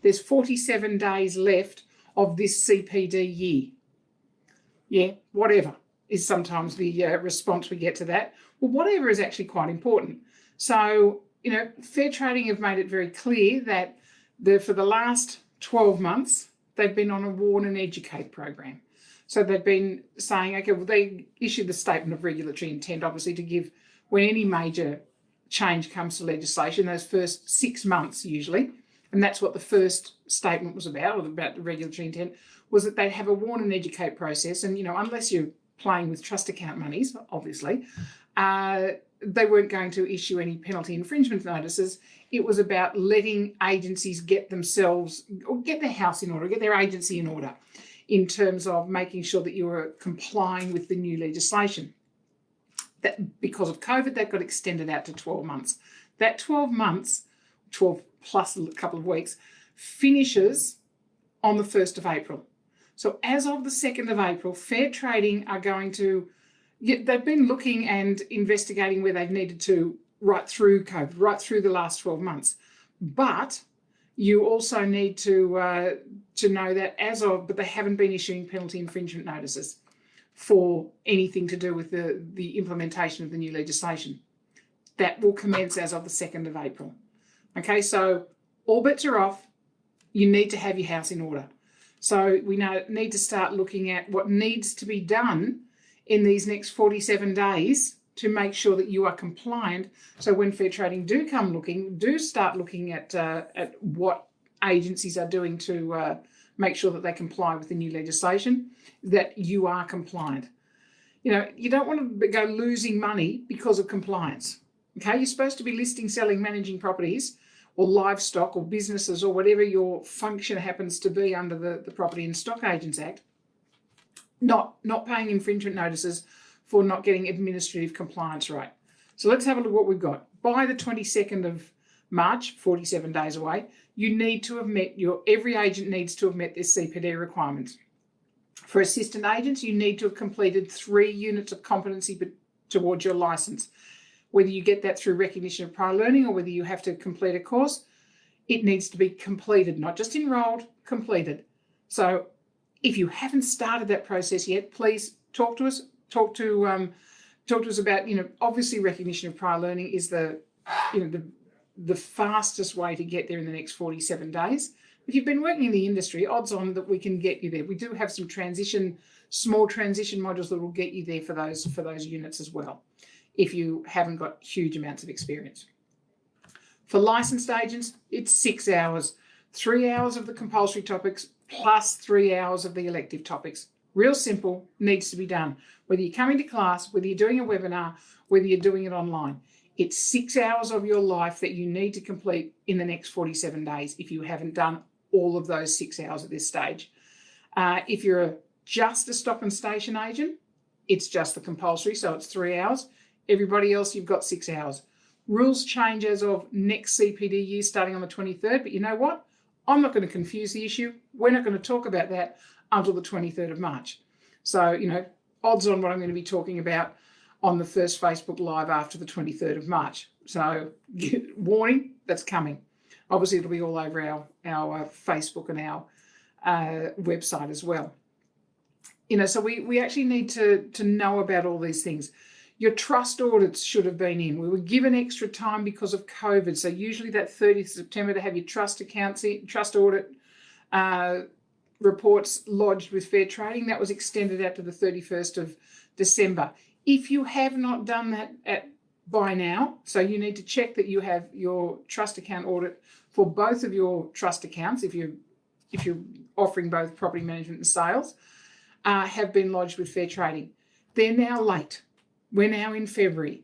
there's 47 days left of this CPD year. Yeah, whatever is sometimes the response we get to that. Well, whatever is actually quite important. So, Fair Trading have made it very clear that for the last 12 months, they've been on a warn and educate program. So they've been saying, okay, well, they issued the statement of regulatory intent, obviously, to give, when any major change comes to legislation, those first 6 months usually, and that's what the first statement was about the regulatory intent, was that they'd have a warn and educate process. And, unless you're playing with trust account monies, obviously, they weren't going to issue any penalty infringement notices. It was about letting agencies get themselves, or get their house in order, get their agency in order, in terms of making sure that you were complying with the new legislation. That because of COVID, that got extended out to 12 months. That 12 months, 12 plus a couple of weeks, finishes on the 1st of April. So as of the 2nd of April, Fair Trading are going to, they've been looking and investigating where they've needed to right through COVID, right through the last 12 months. But you also need to know that but they haven't been issuing penalty infringement notices for anything to do with the implementation of the new legislation. That will commence as of the 2nd of April. Okay, so all bets are off. You need to have your house in order. So we need to start looking at what needs to be done in these next 47 days to make sure that you are compliant. So when Fair Trading do start looking at what agencies are doing to make sure that they comply with the new legislation, that you are compliant. You don't want to go losing money because of compliance. Okay, you're supposed to be listing, selling, managing properties or livestock or businesses or whatever your function happens to be under the Property and Stock Agents Act, not paying infringement notices for not getting administrative compliance right. So let's have a look at what we've got. By the 22nd of March, 47 days away, you need to have met every agent needs to have met their CPD requirements. For assistant agents, you need to have completed 3 units of competency towards your licence. Whether you get that through recognition of prior learning or whether you have to complete a course, it needs to be completed, not just enrolled, completed. So if you haven't started that process yet, please talk to us. Talk to us about, obviously recognition of prior learning is the fastest way to get there in the next 47 days. If you've been working in the industry, odds on that we can get you there. We do have some small transition modules that will get you there for those units as well, if you haven't got huge amounts of experience. For licensed agents, it's 6 hours, 3 hours of the compulsory topics plus 3 hours of the elective topics. Real simple, needs to be done. Whether you're coming to class, whether you're doing a webinar, whether you're doing it online. It's 6 hours of your life that you need to complete in the next 47 days if you haven't done all of those 6 hours at this stage. If you're just a stop and station agent, it's just the compulsory, so it's 3 hours. Everybody else, you've got 6 hours. Rules change as of next CPD year starting on the 23rd, but you know what? I'm not going to confuse the issue. We're not going to talk about that until the 23rd of March. So, odds on what I'm going to be talking about on the first Facebook Live after the 23rd of March. So, warning, that's coming. Obviously, it'll be all over our Facebook and our website as well. So we actually need to know about all these things. Your trust audits should have been in. We were given extra time because of COVID. So usually that 30th of September to have your trust audit reports lodged with Fair Trading. That was extended out to the 31st of December. If you have not done that by now, so you need to check that you have your trust account audit for both of your trust accounts, if you're offering both property management and sales, have been lodged with Fair Trading. They're now late. We're now in February.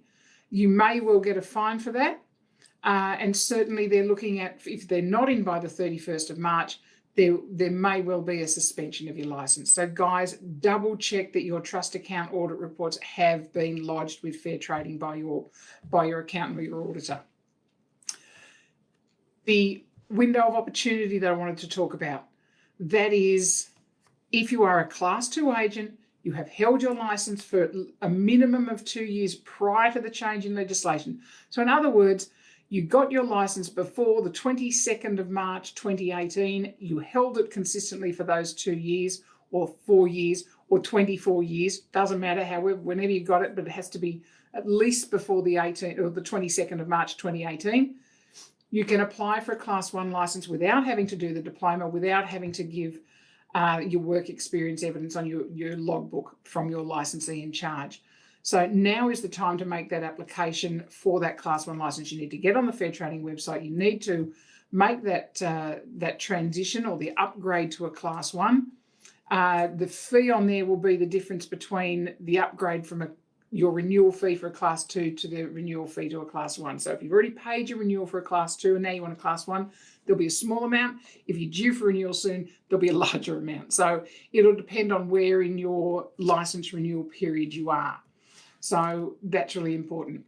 You may well get a fine for that. And certainly they're looking at, if they're not in by the 31st of March, there may well be a suspension of your licence. So guys, double check that your trust account audit reports have been lodged with Fair Trading by your accountant or your auditor. The window of opportunity that I wanted to talk about, that is, if you are a Class 2 agent, you have held your licence for a minimum of 2 years prior to the change in legislation. So in other words, You got your license before the 22nd of March 2018. You held it consistently for those 2 years or 4 years or 24 years. Doesn't matter, however, whenever you got it, but it has to be at least before the 22nd of March 2018. You can apply for a Class 1 license without having to do the diploma, without having to give your work experience evidence on your logbook from your licensee in charge. So now is the time to make that application for that Class 1 license. You need to get on the Fair Trading website. You need to make that transition or the upgrade to a Class 1. The fee on there will be the difference between the upgrade from your renewal fee for a Class 2 to the renewal fee to a Class 1. So if you've already paid your renewal for a Class 2 and now you want a Class 1, there'll be a small amount. If you're due for renewal soon, there'll be a larger amount. So it'll depend on where in your license renewal period you are. So that's really important.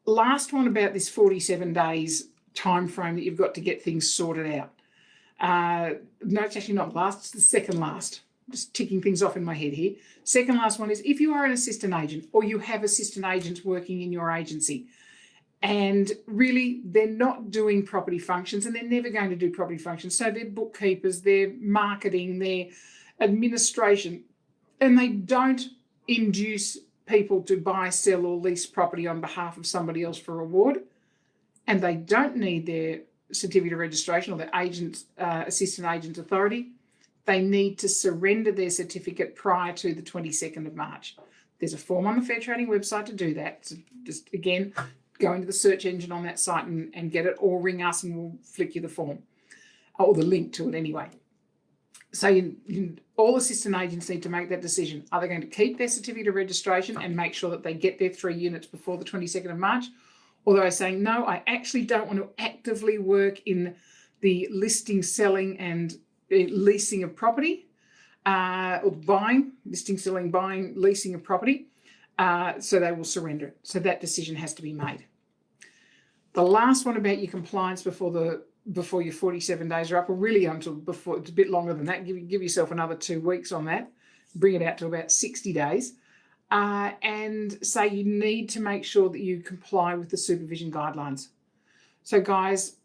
Last one about this 47 days time frame that you've got to get things sorted out. No, it's actually not last, it's the second last. Just ticking things off in my head here. Second last one is if you are an assistant agent or you have assistant agents working in your agency and really they're not doing property functions and they're never going to do property functions. So they're bookkeepers, they're marketing, they're administration, and they don't induce people to buy, sell or lease property on behalf of somebody else for reward, and they don't need their certificate of registration or their assistant agent authority. They need to surrender their certificate prior to the 22nd of March. There's a form on the Fair Trading website to do that. So just, again, go into the search engine on that site and get it, or ring us and we'll flick you the form, or the link to it anyway. So all assistant agents need to make that decision. Are they going to keep their certificate of registration and make sure that they get their 3 units before the 22nd of March? Or are they saying, no, I actually don't want to actively work in the listing, selling and leasing of property, or buying, listing, selling, buying, leasing of property. So they will surrender it. So that decision has to be made. The last one about your compliance before your 47 days are up, or really until before, it's a bit longer than that. Give yourself another 2 weeks on that. Bring it out to about 60 days. And say you need to make sure that you comply with the supervision guidelines. So guys,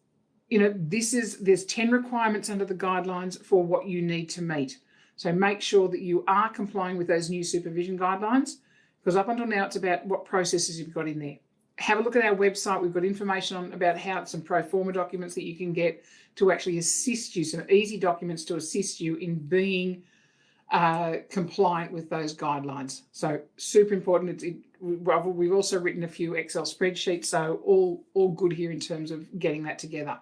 there's 10 requirements under the guidelines for what you need to meet. So make sure that you are complying with those new supervision guidelines, because up until now it's about what processes you've got in there. Have a look at our website. We've got information about some pro forma documents that you can get to actually assist you, some easy documents to assist you in being compliant with those guidelines. So super important. We've also written a few Excel spreadsheets, so all good here in terms of getting that together.